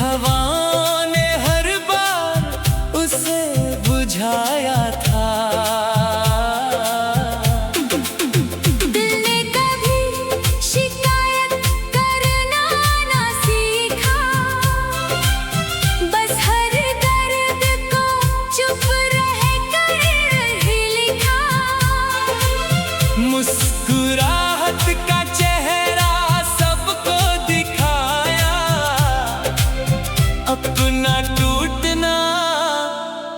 हवा ने हर बार उसे बुझाया था। दिल ने कभी शिकायत करना ना सीखा, बस हर दर्द को चुप रह कर ही लिखा। मुस्कुराहट का चेहरा सबको दिखाया, अपना टूटना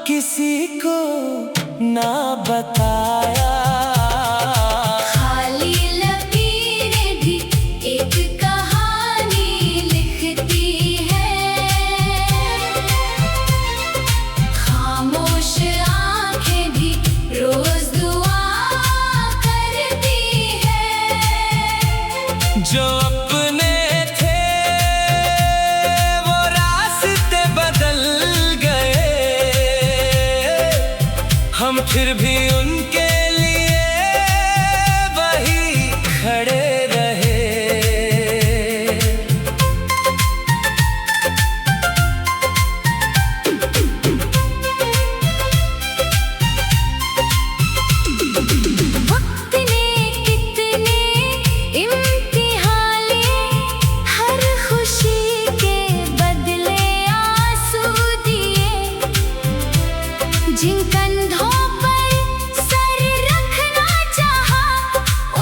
किसी को ना बताया। खाली लकीरें भी एक कहानी लिखती है, खामोश आंखें भी रोज दुआ करती है। जो अपने थे वो रास्ते बदल गए, हम फिर भी उनके लिए वही खड़े रहे। वक्त ने कितने इम्तिहान लिए, हर खुशी के बदले आंसू दिए। जिन कंधों पर सर रखना चाहा,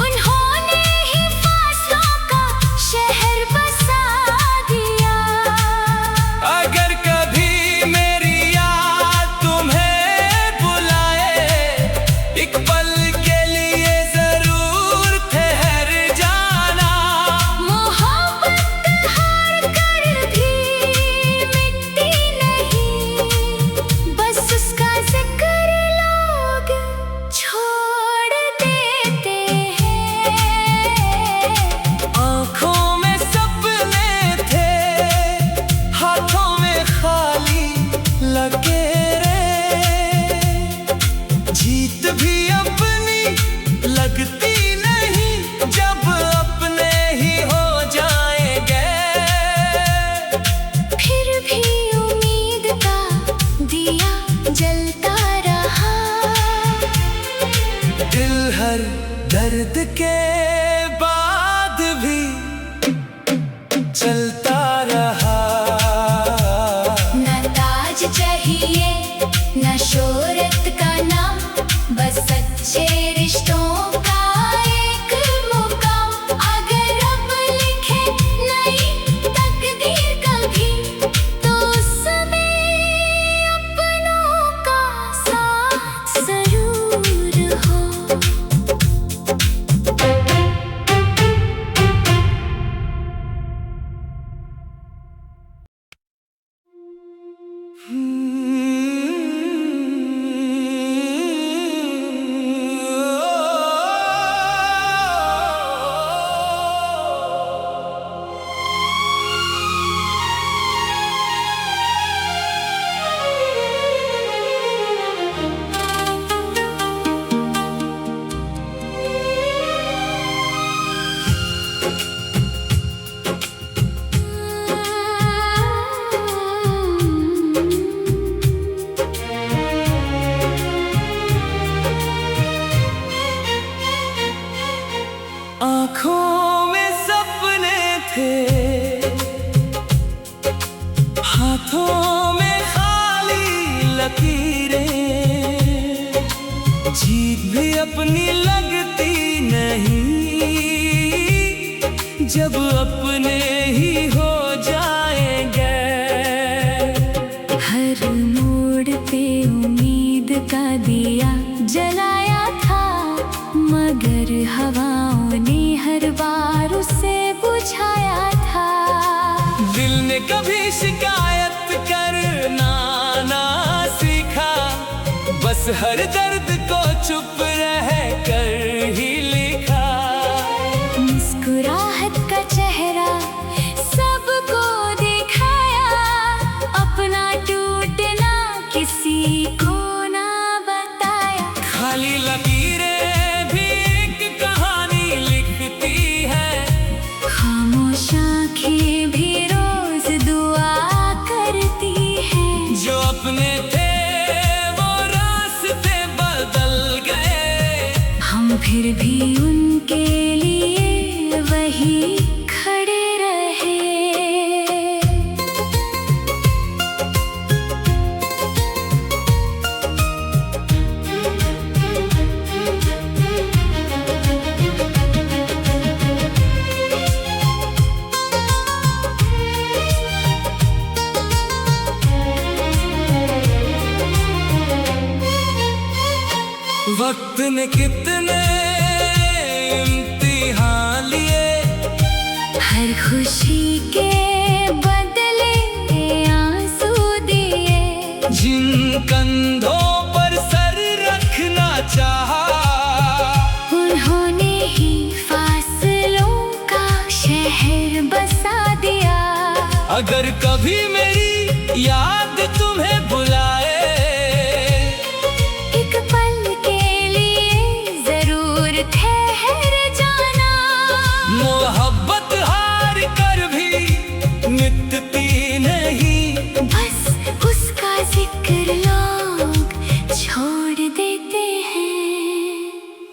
उन्होंने ही फासलों का शहर बसा दिया। अगर कभी मेरी याद तुम्हें बुलाए, एक पल के लिए जरूर ठहर जाना। मोहब्बत हार कर भी मिटती नहीं, बस उसका जिक्र लोग छोड़ देते हैं। आँखों में सपने थे, हाथों में खाली लकीरें। जीत भी अपनी लगती नहीं, जब अपने ही हो जाएंगे। फिर भी उम्मीद का दिया जलता रहा। दिल हर दर्द के बाद भी चलता रहा। न ताज चाहिए न शोहरत का नाम, बस सच्चे रिश्तों का एक मुकाम। अगर रब लिखे नई तकदीर कभी, तो उसमें अपनों का साथ जरूर हो। आँखों में सपने थे, हाथों में खाली लकीरें। जीत भी अपनी लगती नहीं, जब अपने ही हो जाएंगे। हर मोड़ पे उम्मीद का दिया जलाया था, मगर हवाओं ने हर बार उसे बुझाया था। दिल ने कभी शिकायत करना ना सीखा, बस हर दर्द को चुप रह कर ही लिखा। मुस्कुराहट का चेहरा सबको दिखाया, अपना टूटना किसी को ना बताया। खाली लकीरें भी एक कहानी लिखती है, खामोश आंखें भी रोज दुआ वक्त ने कितने इम्तिहान लिए, हर खुशी के बदले आंसू दिए। जिन कंधों पर सर रखना चाहा, उन्होंने ही फासलों का शहर बसा दिया। अगर कभी मेरी याद तुम्हें बुलाए, एक पल के लिए जरूर ठहर जाना। मोहब्बत हार कर भी मिटती नहीं, बस उसका जिक्र लोग छोड़ देते हैं।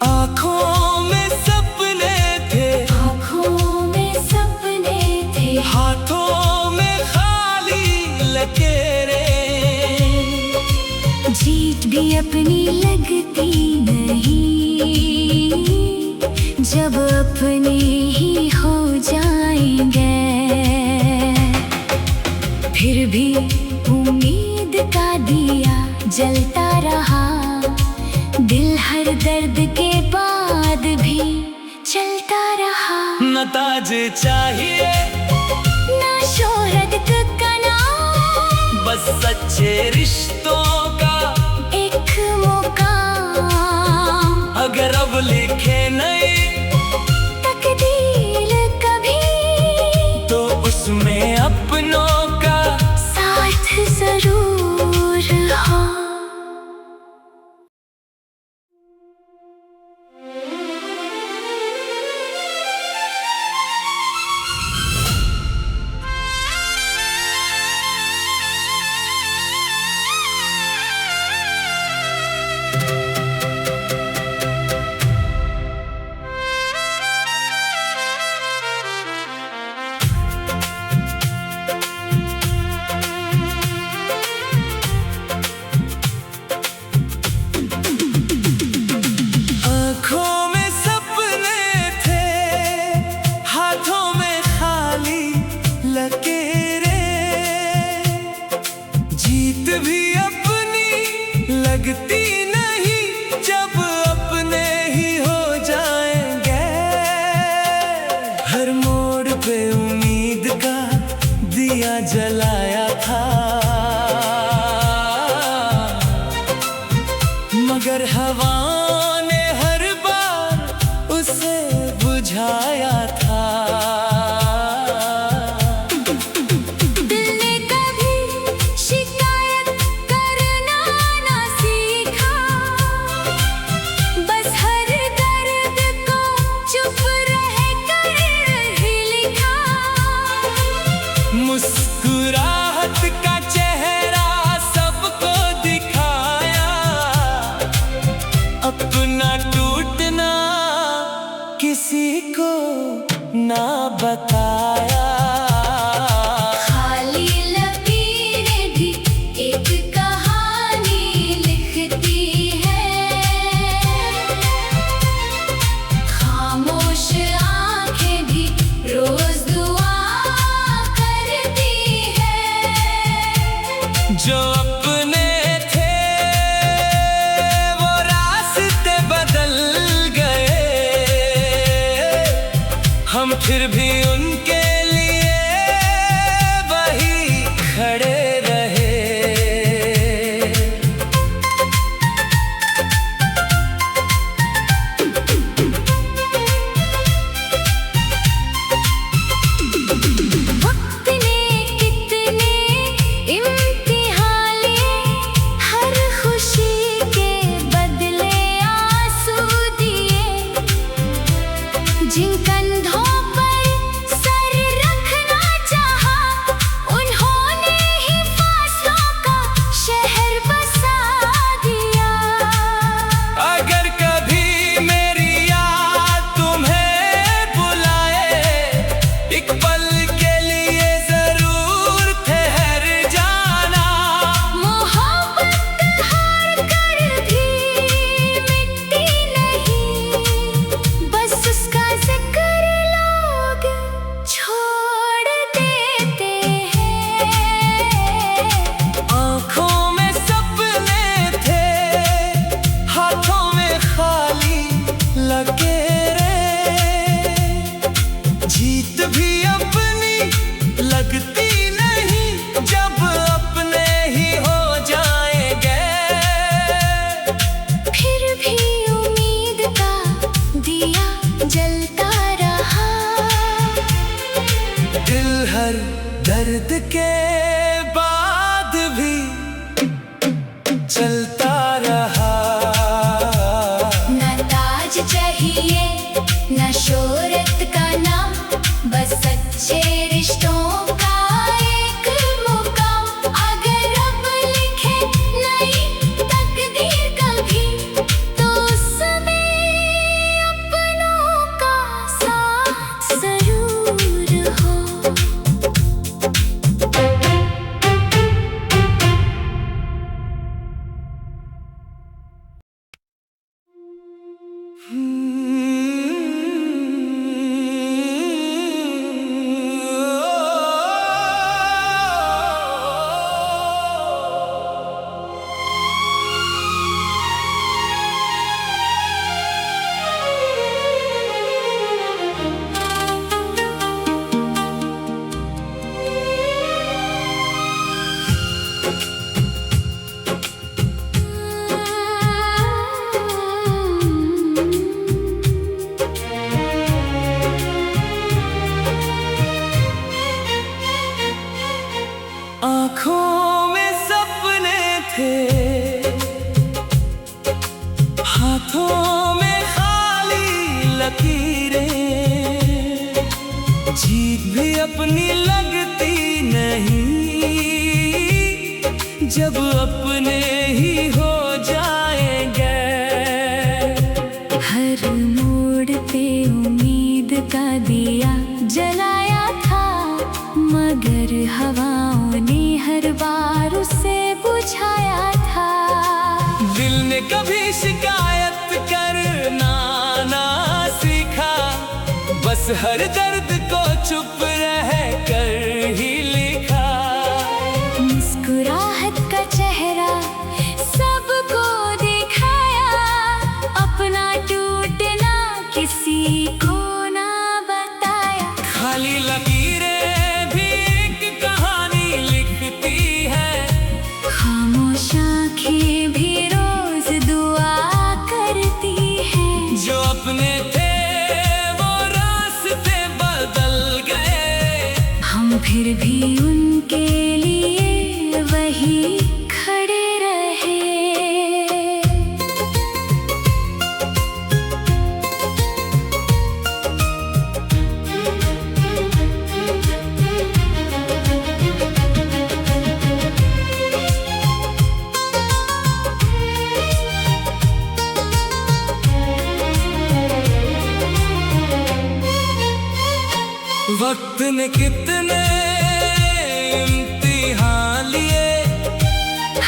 आँखों में सपने थे, आँखों में सपने थे, हाथों में खाली लकीरें। जीत भी अपनी लगती नहीं, जब अपने ही हो जाएंगे। फिर भी उम्मीद का दिया जलता रहा, दिल हर दर्द के बाद भी चलता रहा। न ताज चाहिए ना शोहरत का नाम, बस सच्चे रिश्तों का एक मुकाम। अगर अब लिखे नहीं तकदीर कभी, तो उसमें अपनों का साथ जरूर हो। आँखों में सपने थे, हाथों में खाली लकीरें। जीत भी अपनी लगती नहीं, जब अपने ही हो जाएंगे। हर मोड़ पे उम्मीद का दिया जलाया था, मगर हवा ने हर बार उसे बुझाया था। दिल ने कभी शिकायत करना ना सीखा, बस हर दर्द को चुप रह कर ही लिखा। मुस्कुराहट का चेहरा सबको दिखाया, अपना टूटना किसी को ना बताया। खाली लकीरें भी एक कहानी लिखती है, खामोश आंखें भी रोज दुआ करती है। जो अपने थे वो रास्ते बदल गए, हम फिर भी उनके लिए वही खड़े रहे। वक्त ने कितने इम्तिहान लिए, हर खुशी के बदले आंसू दिए। जिन कंधों पर आँखों में सपने थे, हाथों में खाली लकीरें, जीत भी अपनी लगती नहीं जब अपने ही हो जाएंगे। हर मोड़ पे उम्मीद का दिया जलाया था, मगर हवाओं ने हर बार उसे बुझाया था। दिल ने कभी शिकायत करना ना सीखा, बस हर दर्द को चुप रह कर ही लिखा। मुस्कुराहट का चेहरा सबको दिखाया, अपना टूटना किसी को ना बताया। खाली लकीरें भी एक कहानी लिखती है, खामोश आँखें भी रोज दुआ करती हैं। जो अपने थे वो रास्ते बदल गए, हम फिर भी उनके लिए वही खड़े रहे। वक्त ने कितने इम्तिहान लिए,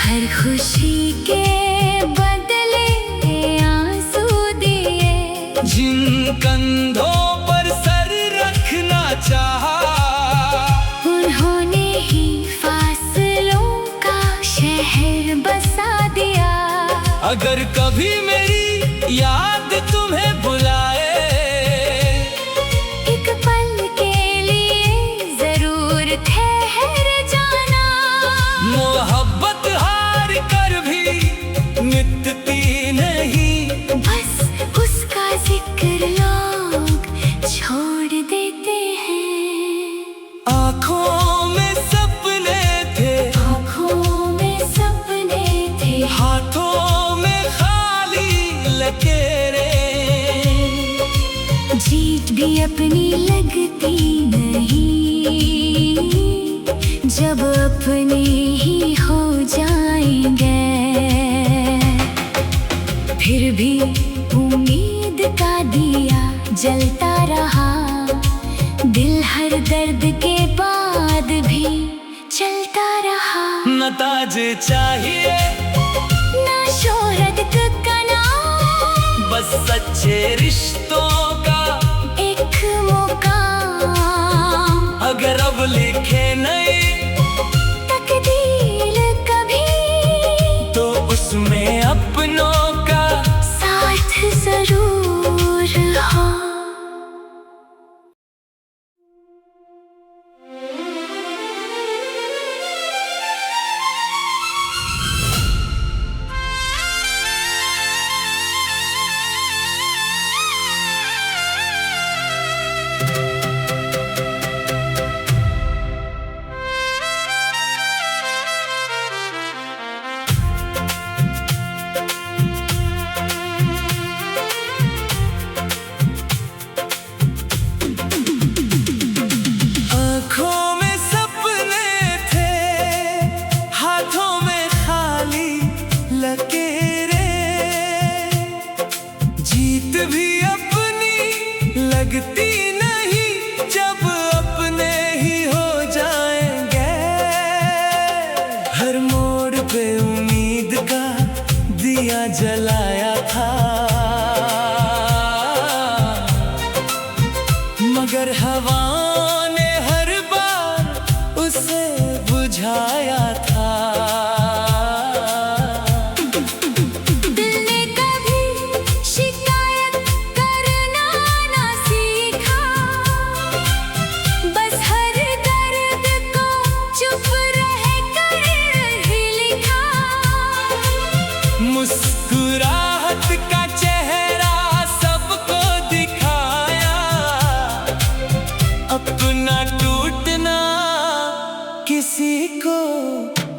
हर खुशी के बदले आंसू दिए। जिन कंधों पर सर रखना चाहा, उन्होंने ही फासलों का शहर बसा दिया। अगर कभी मेरी याद तुम्हें बुलाए, एक पल के लिए जरूर ठहर जाना। मोहब्बत हार कर भी मिटती नहीं, बस उसका जिक्र लोग छोड़ देते हैं। आँखों में सपने थे, आँखों में सपने थे, हाथों में खाली लकीरें, जीत भी अपनी लगती नहीं जब अपने ही हो जाएंगे। फिर भी उम्मीद का दिया जलता रहा, दिल हर दर्द के बाद भी चलता रहा। न ताज चाहिए ना शोहरत का नाम, बस सच्चे रिश्तों का एक मुकाम। अगर अब लिखे नहीं तकदीर कभी, तो उसमें अपनों का साथ जरूर हो। आँखों में सपने थे, हाथों में खाली लकीरें, जीत भी अपनी लगती नहीं जब अपने ही हो जाएंगे। हर मोड़ पे उम्मीद का दिया जलाया था, मगर हवा ने हर बार उसे बुझाया था। दिल ने कभी शिकायत करना ना सीखा, बस हर दर्द को चुप रह कर ही लिखा। मुस्कुराहट का चेहरा सबको दिखाया, अपना टूटना किसी को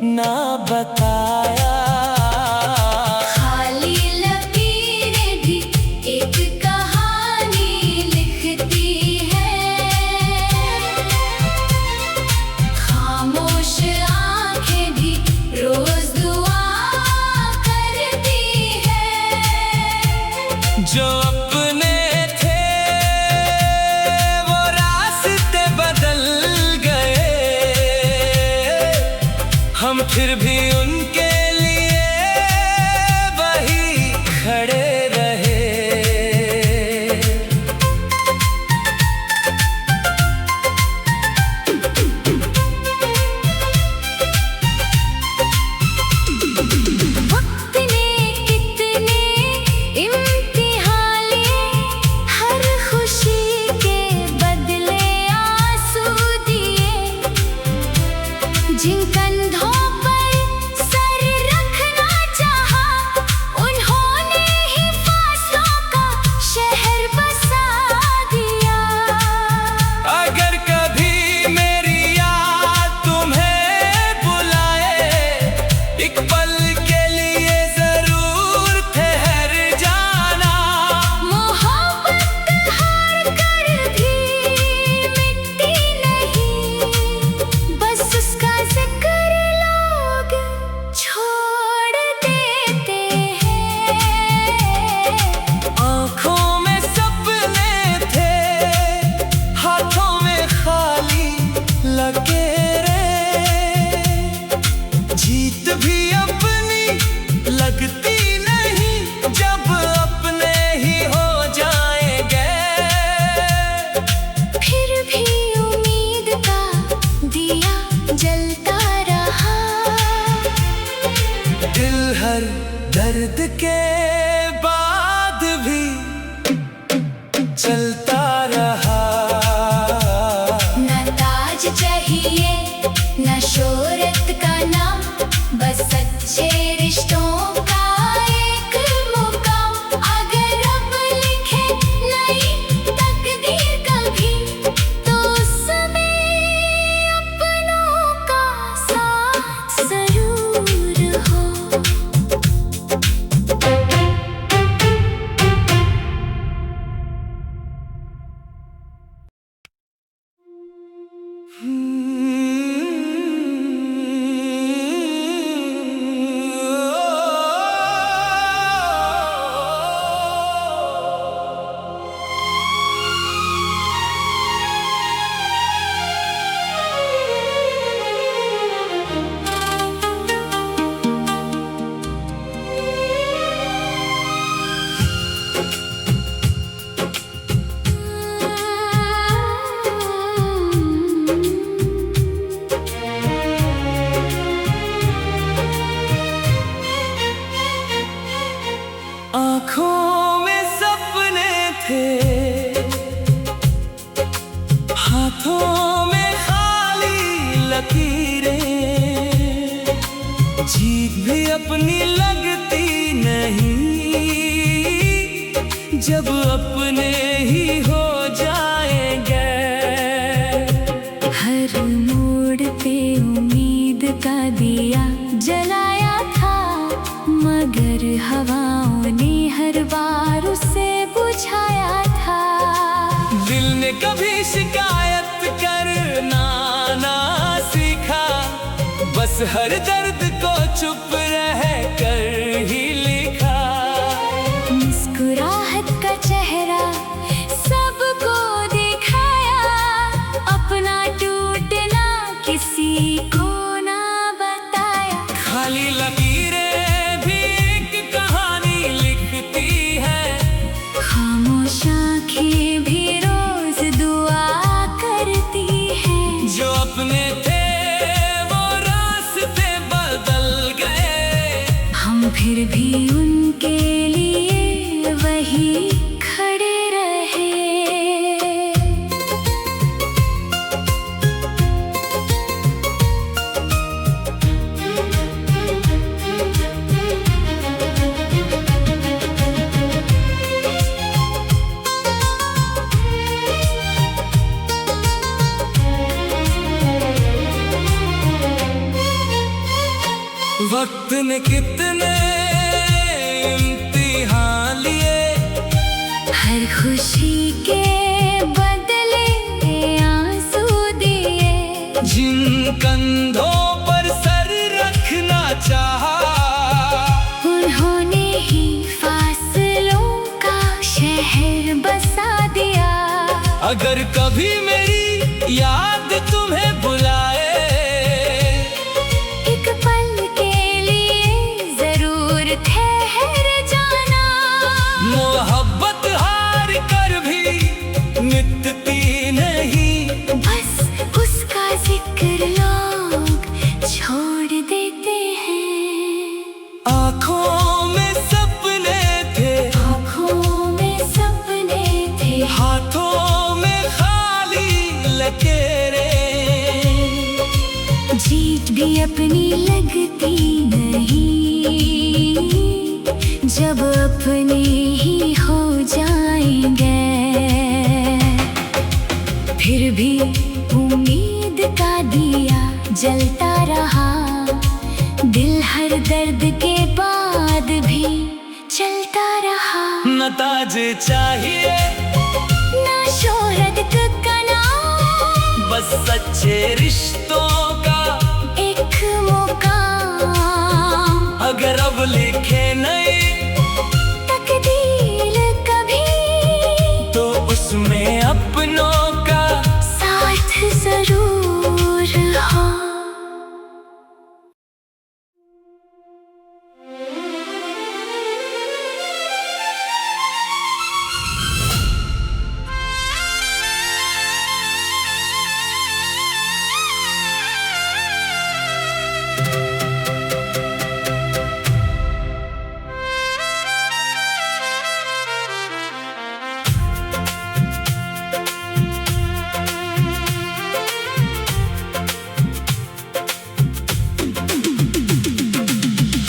ना बताया। खाली लकीरें भी एक कहानी लिखती है, खामोश आंखें भी रोज दुआ करती है। जो अपने थे वो रास्ते बदल गए, हम फिर भी उनके लिए वही खड़े रहे। वक्त ने कितने इम्तिहान लिए, हर खुशी के बदले आंसू दिए। जिन कंधों पर सर रखना चाहा, उन्होंने ही फासलों का शहर बसा दिया। अगर कभी मेरी याद तुम्हें बुलाए, एक पल के लिए जरूर ठहर जाना। मोहब्बत हार कर भी मिटती नहीं, बस उसका जिक्र लोग छोड़ देते हैं। आँखों में सपने थे, हाथों में खाली लकीरें। जीत भी अपनी लगती नहीं, जब अपने ही हो जाएंगे। फिर भी उम्मीद का दिया जलता रहा। दिल हर दर्द के बाद भी चलता रहा। न ताज चाहिए न शोहरत का नाम, बस सच्चे रिश्तों का एक मुकाम। अगर रब लिखे नई तकदीर कभी, तो उसमें अपनों का साथ जरूर हो। आँखों में सपने थे, हाथों में खाली लकीरें। जीत भी अपनी लगती नहीं, जब अपने ही हो जाएंगे। हर मोड़ पे उम्मीद का दिया जलाया था, मगर हवाओं ने हर बार उसे बुझाया था। दिल ने कभी शिकायत करना ना सीखा, बस हर दर्द को चुप रह कर ही लिखा। मुस्कुराहट का चेहरा सबको दिखाया, अपना टूटना किसी को ना बताया। खाली लकीरें भी एक कहानी लिखती है, खामोश आंखें भी रोज दुआ करती हैं। जो अपने थे वो रास्ते बदल गए, हम फिर भी उनके लिए वही खड़े रहे। वक्त ने कितने इम्तिहान लिए, हर खुशी के बदले आंसू दिए। जिन कंधों पर सर रखना चाहा, उन्होंने ही फासलों का शहर बसा दिया। अगर कभी मेरी याद तुम्हें बुलाए, एक पल के लिए जरूर ठहर जाना। मोहब्बत हार कर भी मिटती नहीं, बस उसका जिक्र लोग छोड़ देते हैं। आँखों में सपने थे, आँखों में सपने थे, हाथों में खाली लकीरें। जीत भी अपनी लगती नहीं, जब अपने ही हो जाएंगे। फिर भी उम्मीद का दिया जलता रहा, दिल हर दर्द के बाद भी चलता रहा। न ताज चाहिए ना शोहरत का नाम, बस सच्चे रिश्तों का एक मुकाम। अगर अब लिखे नहीं तकदीर कभी, तो उसमें अपनों का साथ जरूर हो।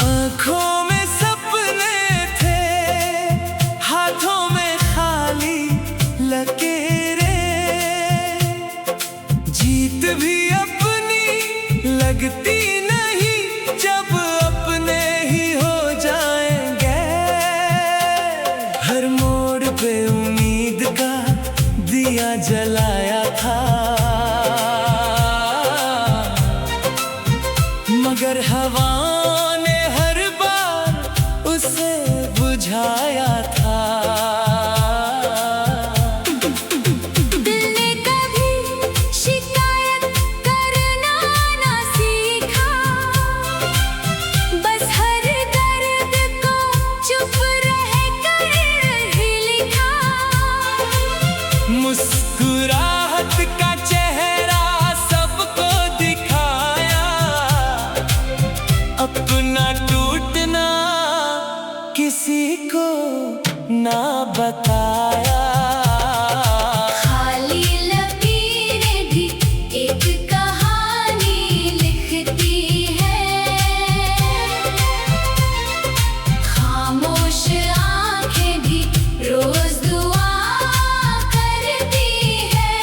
आँखों में सपने थे, हाथों में खाली लकीरें। जीत भी अपनी लगती नहीं, जब अपने ही हो जाएंगे। हर मोड़ पे उम्मीद का दिया जलाया था, मगर हवा ने हर बार उसे बुझाया था। दिल ने कभी शिकायत करना ना सीखा, बस हर दर्द को चुप रह कर ही लिखा। मुस्कुराहट का चेहरा सबको दिखाया, अपना टूटना किसी को ना बताया। खाली लकीरें भी एक कहानी लिखती है, खामोश आंखें भी रोज दुआ करती है।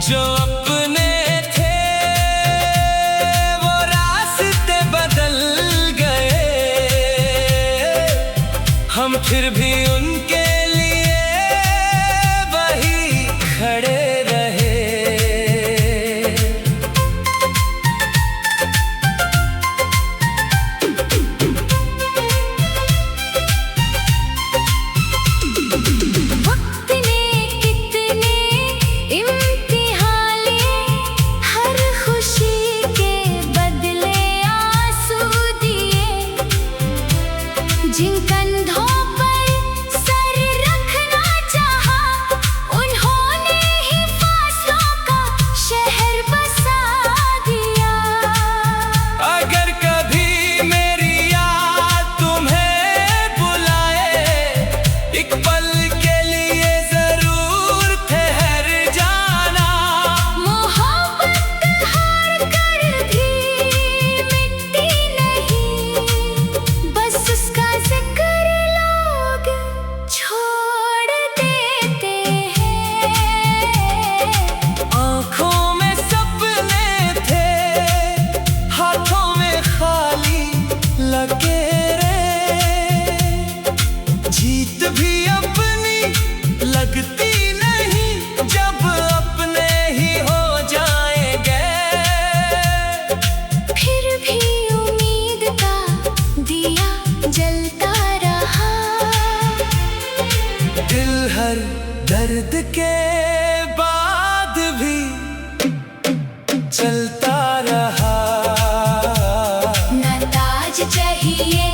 जो अपने थे वो रास्ते बदल गए, हम फिर भी उनके लिए वही खड़े रहे। वक्त ने कितने इम्तिहान लिए, हर खुशी के बदले आंसू दिए। जिन कंधों पर के बाद भी चलता रहा। न ताज चाहिए